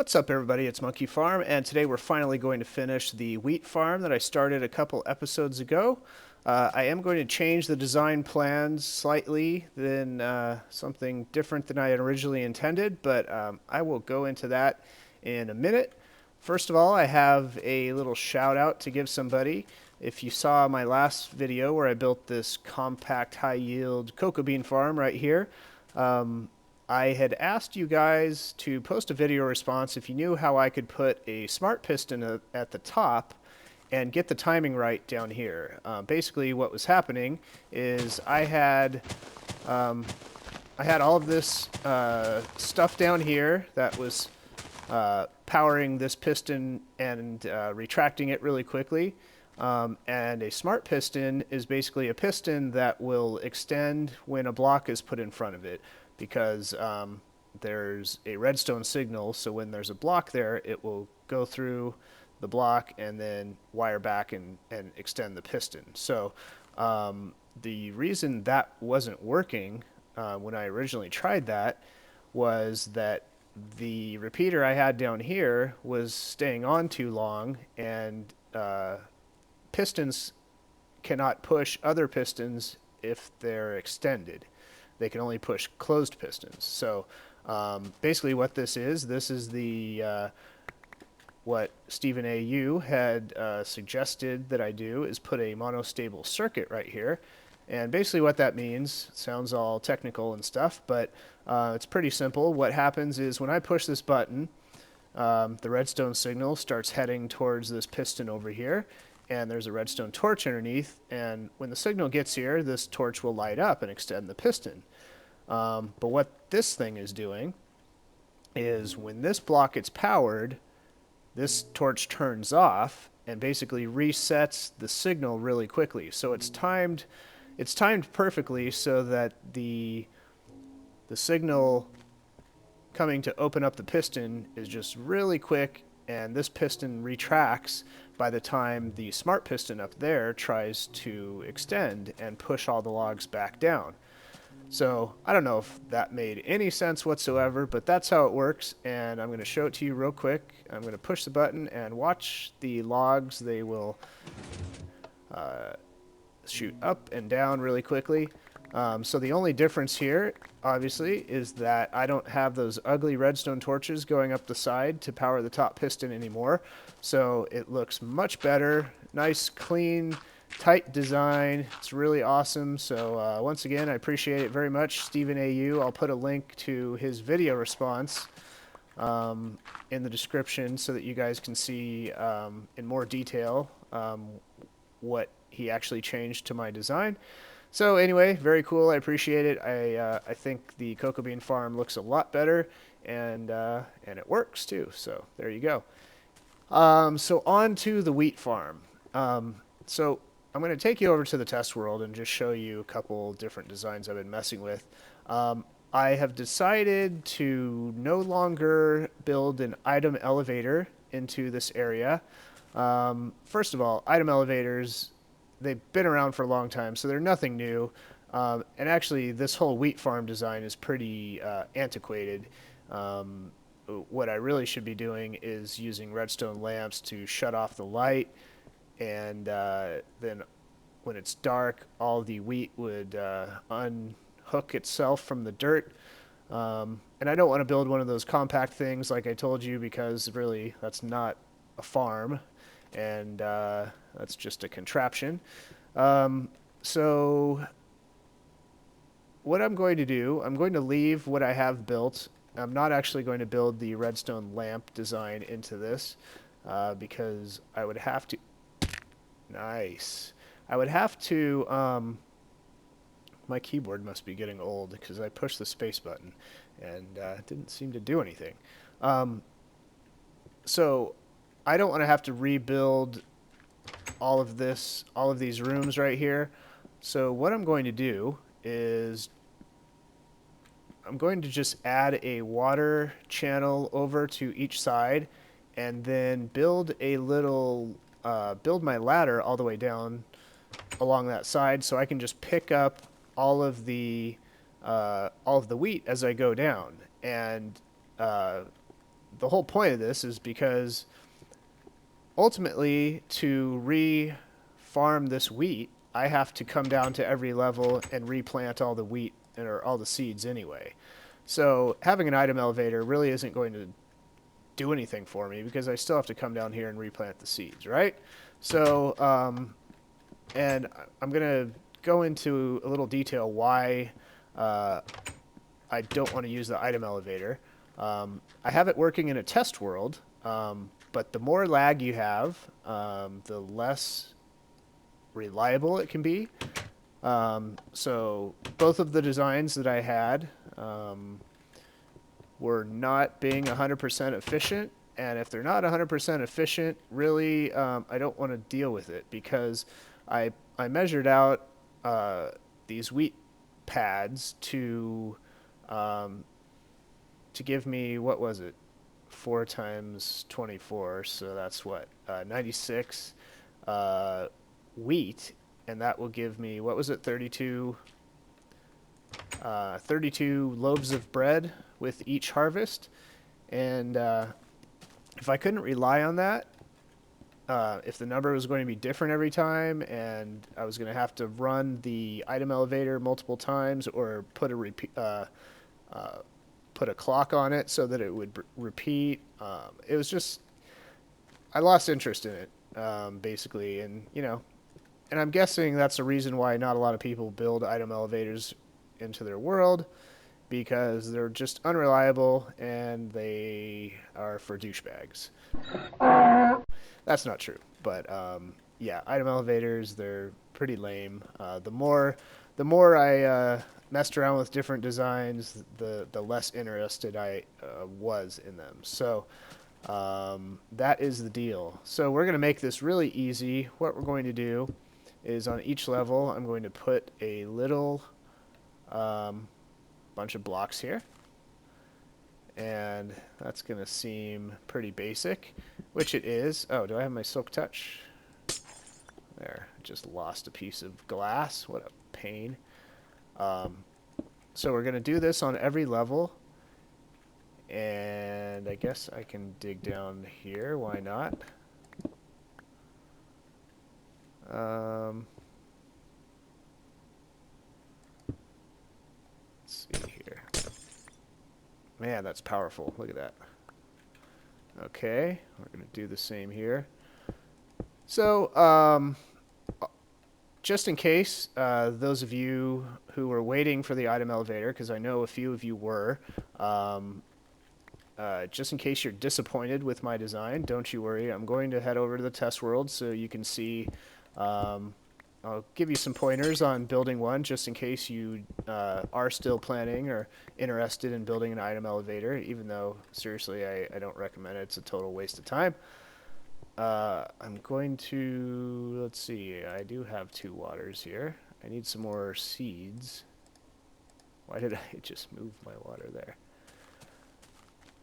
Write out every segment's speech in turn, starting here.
What's up, everybody? It's Monkeyfarm, and today we're finally going to finish the wheat farm that I started a couple episodes ago. I am going to change the design plans slightly than something different than I had originally intended, but I will go into that in a minute. First of all, I have a little shout out to give somebody. If you saw my last video where I built this compact high yield cocoa bean farm right here, I had asked you guys to post a video response if you knew how I could put a smart piston at the top and get the timing right down here. Basically, what was happening is I had all of this stuff down here that was powering this piston and retracting it really quickly. And a smart piston is basically a piston that will extend when a block is put in front of it, because there's a redstone signal, so when there's a block there, it will go through the block and then wire back and extend the piston. So the reason that wasn't working when I originally tried that was that the repeater I had down here was staying on too long, and pistons cannot push other pistons if they're extended. They can only push closed pistons. So basically what this is the what Stephen A.U. had suggested that I do is put a monostable circuit right here. And basically what that means, sounds all technical and stuff, but it's pretty simple. What happens is when I push this button, the redstone signal starts heading towards this piston over here, and there's a redstone torch underneath, and when the signal gets here, this torch will light up and extend the piston. But what this thing is doing is when this block gets powered, this torch turns off and basically resets the signal really quickly. So it's timed perfectly so that the signal coming to open up the piston is just really quick, and this piston retracts by the time the smart piston up there tries to extend and push all the logs back down. So I don't know if that made any sense whatsoever, but that's how it works, and I'm going to show it to you real quick. I'm going to push the button and watch the logs. They will shoot up and down really quickly. So the only difference here, obviously, is that I don't have those ugly redstone torches going up the side to power the top piston anymore. So it looks much better, nice, clean, tight design. It's really awesome. So once again, I appreciate it very much, Stephen A.U. I'll put a link to his video response in the description so that you guys can see in more detail what he actually changed to my design. So anyway, very cool. I appreciate it. I think the cocoa bean farm looks a lot better, and it works too. So there you go. So on to the wheat farm. So I'm going to take you over to the test world and just show you a couple different designs I've been messing with. I have decided to no longer build an item elevator into this area. First of all, item elevators, they've been around for a long time, so they're nothing new. And actually, this whole wheat farm design is pretty antiquated. What I really should be doing is using redstone lamps to shut off the light, and then when it's dark, all the wheat would unhook itself from the dirt. And I don't want to build one of those compact things like I told you, because really that's not a farm, and that's just a contraption. So what I'm going to do, I'm going to leave what I have built. I'm not actually going to build the redstone lamp design into this because I would have to... Nice. I would have to... my keyboard must be getting old because I pushed the space button and it didn't seem to do anything. So I don't want to have to rebuild all of these rooms right here. So what I'm going to do is I'm going to just add a water channel over to each side, and then build a little, build my ladder all the way down along that side, so I can just pick up all of the wheat as I go down. And the whole point of this is because ultimately to re-farm this wheat, I have to come down to every level and replant all the wheat or all the seeds anyway. So having an item elevator really isn't going to do anything for me because I still have to come down here and replant the seeds, right? So, and I'm going to go into a little detail why I don't want to use the item elevator. I have it working in a test world, but the more lag you have, the less reliable it can be. So both of the designs that I had were not being 100% efficient. And if they're not 100% efficient, really, I don't want to deal with it because I measured out these wheat pads to give me, what was it, 4 times 24, so that's what, 96 wheat, and that will give me, what was it, 32 loaves of bread with each harvest. And if I couldn't rely on that, if the number was going to be different every time and I was going to have to run the item elevator multiple times or put a clock on it so that it would repeat, it was just, I lost interest in it, basically. And, and I'm guessing that's the reason why not a lot of people build item elevators into their world, because they're just unreliable and they are for douchebags. That's not true, but yeah, item elevators, they're pretty lame. The more I messed around with different designs, the less interested I was in them. So that is the deal. So we're going to make this really easy. What we're going to do is on each level, I'm going to put a little bunch of blocks here. And that's going to seem pretty basic, which it is. Oh, do I have my silk touch? There, just lost a piece of glass. What a pain. So we're going to do this on every level. And I guess I can dig down here. Why not? Let's see here. Man, that's powerful. Look at that. Okay, we're going to do the same here. So, just in case, those of you who were waiting for the item elevator, because I know a few of you were, just in case you're disappointed with my design, don't you worry. I'm going to head over to the test world so you can see. I'll give you some pointers on building one, just in case you are still planning or interested in building an item elevator, even though, seriously, I don't recommend it. It's a total waste of time. I'm going to, let's see, I do have 2 waters here. I need some more seeds. Why did I just move my water there?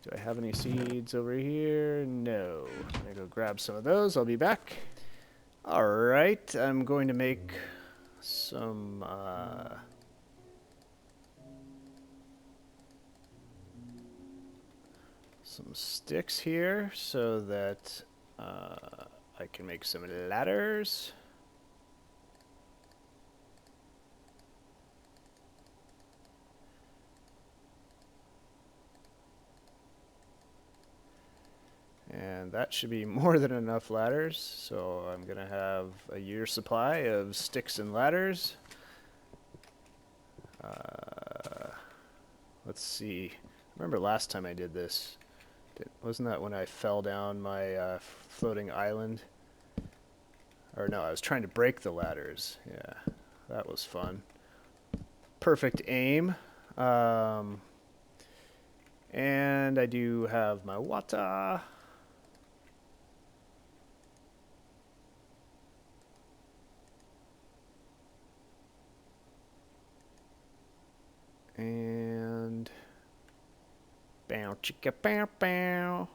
Do I have any seeds over here? No. I'm going to go grab some of those. I'll be back. Alright, I'm going to make some sticks here so that I can make some ladders. And that should be more than enough ladders, so I'm going to have a year's supply of sticks and ladders. Let's see. Remember last time I did this? Wasn't that when I fell down my floating island? Or no, I was trying to break the ladders. Yeah, that was fun. Perfect aim. And I do have my water. And bow chicka bow bow.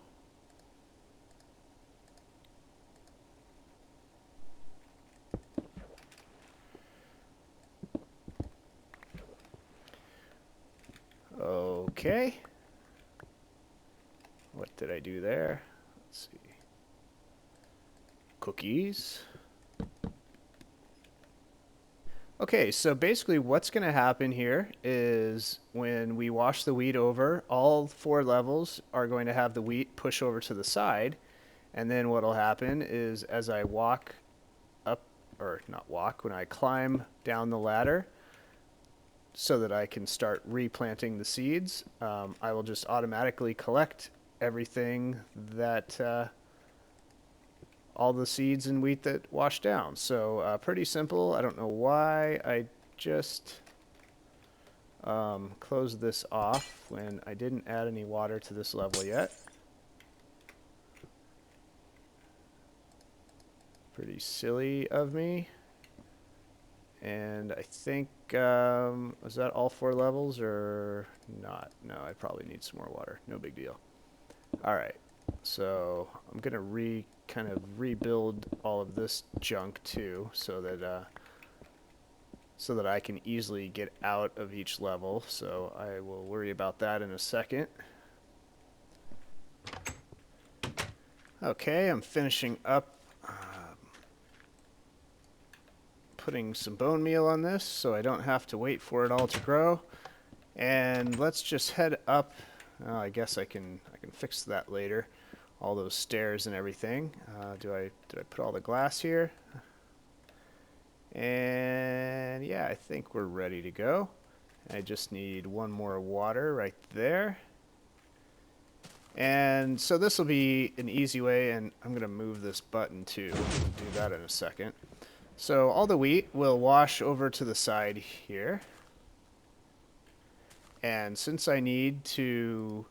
Okay. What did I do there? Let's see. Cookies. Okay, so basically what's going to happen here is when we wash the wheat over, all 4 levels are going to have the wheat push over to the side. And then what will happen is as I walk up, or not walk, when I climb down the ladder so that I can start replanting the seeds, I will just automatically collect everything that all the seeds and wheat that wash down. So pretty simple. I don't know why I just closed this off when I didn't add any water to this level yet. Pretty silly of me. And I think, was that all 4 levels or not? No, I probably need some more water. No big deal. All right. So I'm going to kind of rebuild all of this junk too, so that I can easily get out of each level. So I will worry about that in a second. Okay, I'm finishing up putting some bone meal on this so I don't have to wait for it all to grow. And let's just head up. I guess I can fix that later. All those stairs and everything. Did I put all the glass here? And yeah, I think we're ready to go. I just need one more water right there. And so this will be an easy way, and I'm going to move this button too. We'll do that in a second. So all the wheat will wash over to the side here. And since I need to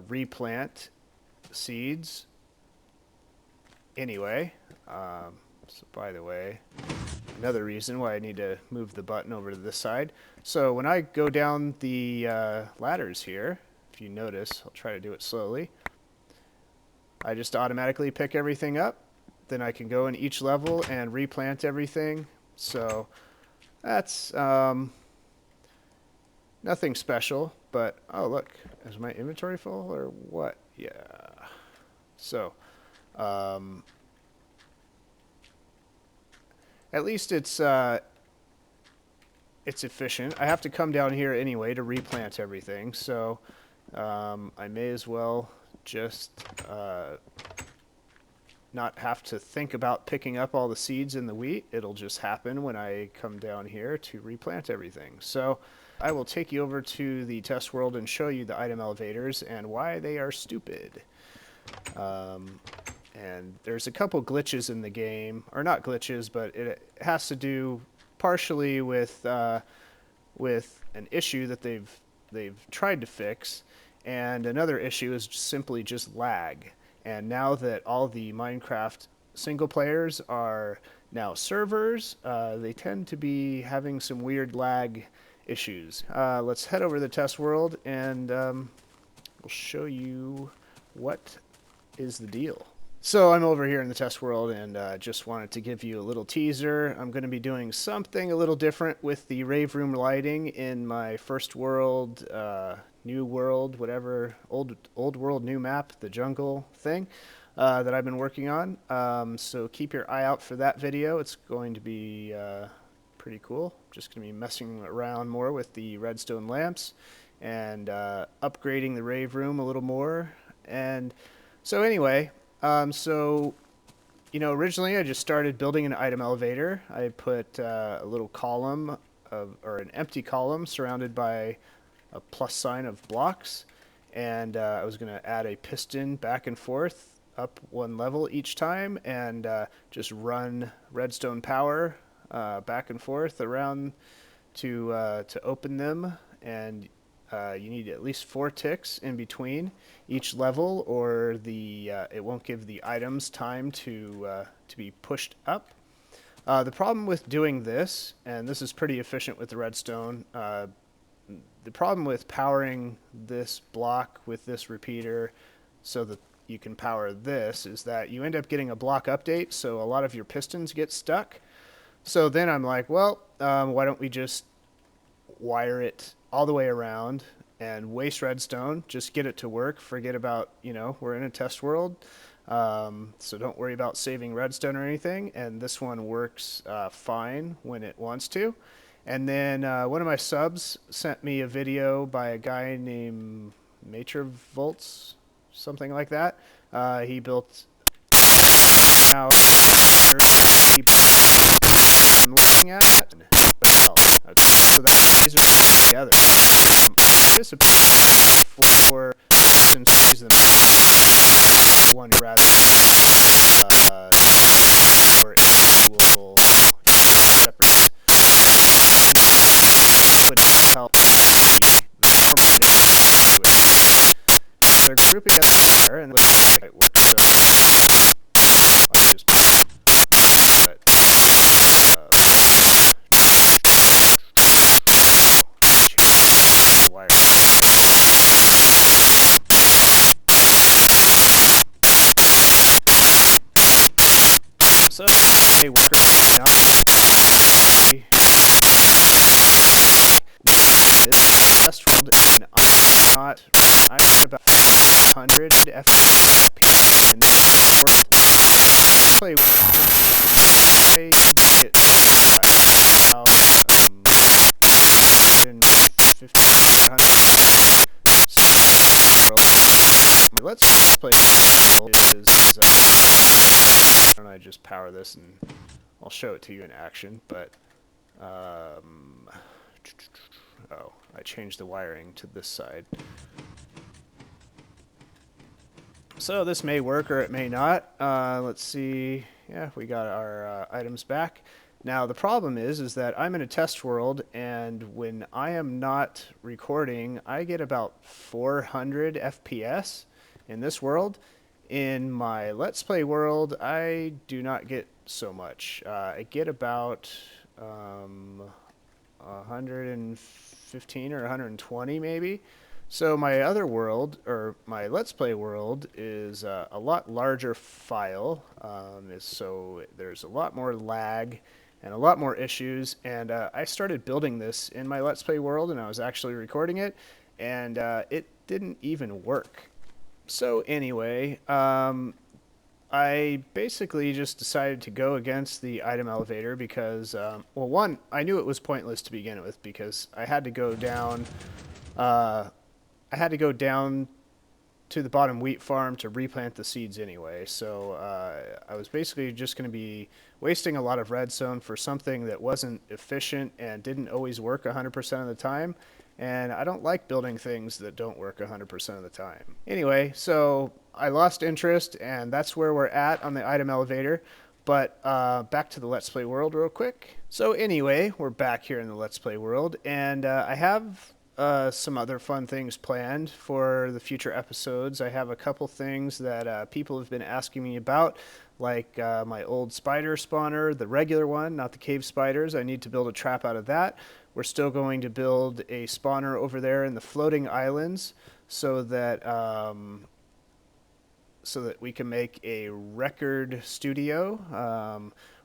replant seeds anyway, so by the way, another reason why I need to move the button over to this side. So when I go down the ladders here, if you notice, I'll try to do it slowly, I just automatically pick everything up. Then I can go in each level and replant everything. So that's nothing special, but oh look, is my inventory full or what? Yeah. So at least it's efficient. I have to come down here anyway to replant everything, so I may as well just not have to think about picking up all the seeds in the wheat. It'll just happen when I come down here to replant everything. So I will take you over to the test world and show you the item elevators and why they are stupid. And there's a couple glitches in the game, or not glitches, but it has to do partially with an issue that they've tried to fix, and another issue is simply just lag. And now that all the Minecraft single players are now servers, they tend to be having some weird lag issues. Let's head over to the test world and we'll show you what is the deal. So I'm over here in the test world and just wanted to give you a little teaser. I'm going to be doing something a little different with the rave room lighting in my first world, new world, whatever, old world, new map, the jungle thing that I've been working on. So keep your eye out for that video. It's going to be pretty cool. Just going to be messing around more with the redstone lamps and upgrading the rave room a little more. And so anyway, you know, originally I just started building an item elevator. I put a little column or an empty column surrounded by a plus sign of blocks, and I was going to add a piston back and forth up one level each time and just run redstone power back and forth around to open them. And you need at least 4 ticks in between each level, or it won't give the items time to be pushed up. The problem with doing this, and this is pretty efficient with the redstone, the problem with powering this block with this repeater so that you can power this is that you end up getting a block update, so a lot of your pistons get stuck. So then I'm like, well, why don't we just wire it all the way around and waste redstone. Just get it to work. Forget about, we're in a test world. So don't worry about saving redstone or anything. And this one works fine when it wants to. And then one of my subs sent me a video by a guy named Volts, something like that. He built now I'm looking at so that these are together. This for since use them one rather or it will separate would help the normal they're grouping together and looks like it works. So let's just but wire. So a worker now this test world and I'm about 100 FPS in this world. Play I get about 150 let's play is why don't I just power this and I'll show it to you in action, but oh, I changed the wiring to this side. So this may work or it may not. Let's see. Yeah, we got our items back. Now the problem is that I'm in a test world, and when I am not recording, I get about 400 FPS in this world. In my Let's Play world, I do not get so much. I get about 115 or 120 maybe. So my other world, or my Let's Play world, is a lot larger file, so there's a lot more lag and a lot more issues, and I started building this in my Let's Play world, and I was actually recording it, and it didn't even work. So anyway, I basically just decided to go against the item elevator because, well, one, I knew it was pointless to begin with because I had to go down to the bottom wheat farm to replant the seeds anyway. So I was basically just going to be wasting a lot of redstone for something that wasn't efficient and didn't always work 100% of the time. And I don't like building things that don't work 100% of the time. Anyway, so I lost interest, and that's where we're at on the item elevator. But back to the Let's Play world real quick. So anyway, we're back here in the Let's Play world, and I have some other fun things planned for the future episodes. I have a couple things that people have been asking me about, like my old spider spawner, the regular one, not the cave spiders. I need to build a trap out of that. We're still going to build a spawner over there in the floating islands so that we can make a record studio.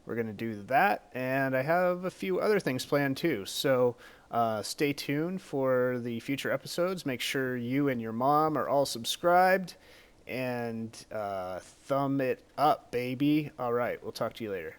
We're going to do that, and I have a few other things planned too. So stay tuned for the future episodes. Make sure you and your mom are all subscribed, and thumb it up, baby. All right, we'll talk to you later.